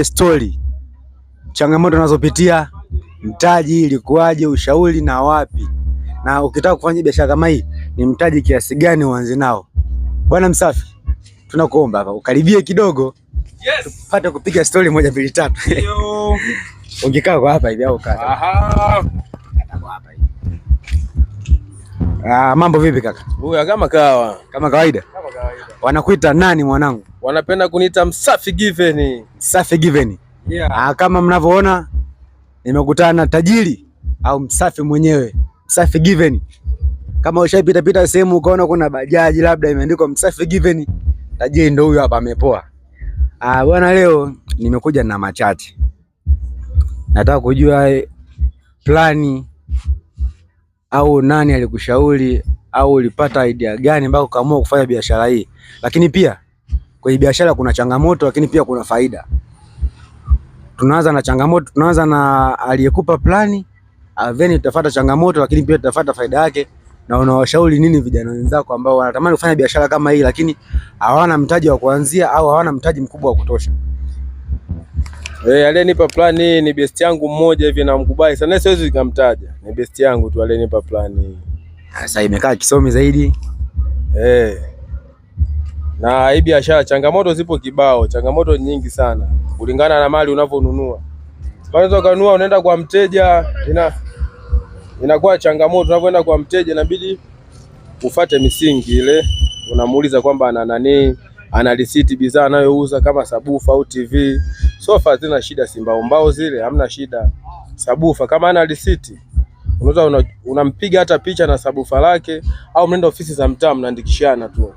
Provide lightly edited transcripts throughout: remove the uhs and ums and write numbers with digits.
Story, changamoto unazopitia, mtaji ilikuwaje, ushauri na wapi, na ukitaka kufanya biashara kama hii ni mtaji kiasi gani uanze nao. Bwana Msafi, tunakuomba hapa ukaribie kidogo, yes, tupate kupiga story moja mbili tatu. Ndio. Ungekaa kwa hapa hivi au kaa? Aha. Kwa hapa hivi. Mambo vipi kaka? Huyu kama kawa. Kama kawaida? Kama kawaida. Wanakuita nani mwanangu? Wanapenda kuniita Msafi Given. Msafi Given. Yeah. Kama mnavyoona nimekutana na tajiri au Msafi mwenyewe, Msafi Given. Kama ushapita pita sehemu ukaona kuna bajaji labda imeandikwa Msafi Given, tajiri ndio huyo hapa, amepoa. Bwana, leo nimekuja na machache. Nataka kujua plani au nani alikushauri au ulipata idea gani mpaka ukaamua kufanya biashara hii. Lakini pia kwenye biashara kuna changamoto, lakini pia kuna faida. Tunaanza na changamoto, tunaanza na aliyekupa plani, then tutafuata changamoto, lakini pia tutafuata faida yake. Na unawashauri nini vijana wenzako ambao wanatamani kufanya biashara kama hii lakini hawana mtaji wa kuanzia au hawana mtaji mkubwa wa kutosha? Aliyenipa plani ni best yangu mmoja hivi, na mkubali sana, siwezi nikamtaja. Ni best yangu tu aliyenipa plani. Sasa imekaa kisomi zaidi. Na hii biashara changamoto zipo kibao, changamoto nyingi sana kulingana na mali unavyonunua. Kwanza ukanunua unaenda kwa mteja, inakuwa changamoto. Unapoenda kwa mteja inabidi ufuate misingi ile, unamuuliza kwamba ana nani, ana receipt bidhaa anayouza, kama sabufa au TV. Sofa zina shida, mbao zile hamna shida. Sabufa kama ana receipt unaweza unampiga hata picha na sabufa lake, au mnaenda ofisi za mtaa mnaandikishana tu,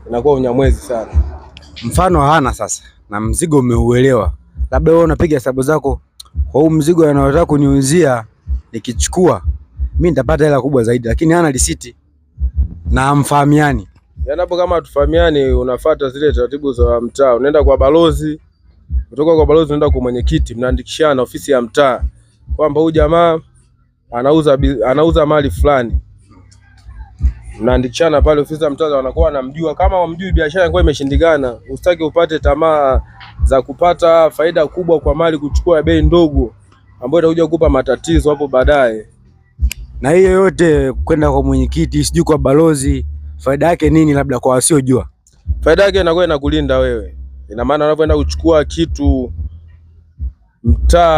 inakuwa unyamwezi sana. Mfano hana sasa na mzigo umeuelewa, labda wewe unapiga hesabu zako, kwa huu mzigo anataka kuniuzia, nikichukua mimi nitapata hela kubwa zaidi, lakini hana receipt na hamfahamiani. Hapo kama tufahamiani, unafuata zile taratibu za mtaa, unaenda kwa balozi, kutoka kwa balozi unaenda kwa mwenyekiti, mnaandikishana ofisi ya mtaa kwamba huyu jamaa anauza mali fulani, mnaandikishana pale ofisi ya mtaa, wanakuwa wanamjua. Kama wamjui, biashara inakuwa imeshindikana. Usitaki upate tamaa za kupata faida kubwa kwa mali, kuchukua bei ndogo ambayo itakuja kukupa matatizo hapo baadaye. Na hiyo yote kwenda kwa mwenyekiti, sijui kwa balozi, faida yake nini? Labda kwa wasiojua, faida yake inakuwa inakulinda wewe. Ina maana unapoenda kuchukua kitu mtaa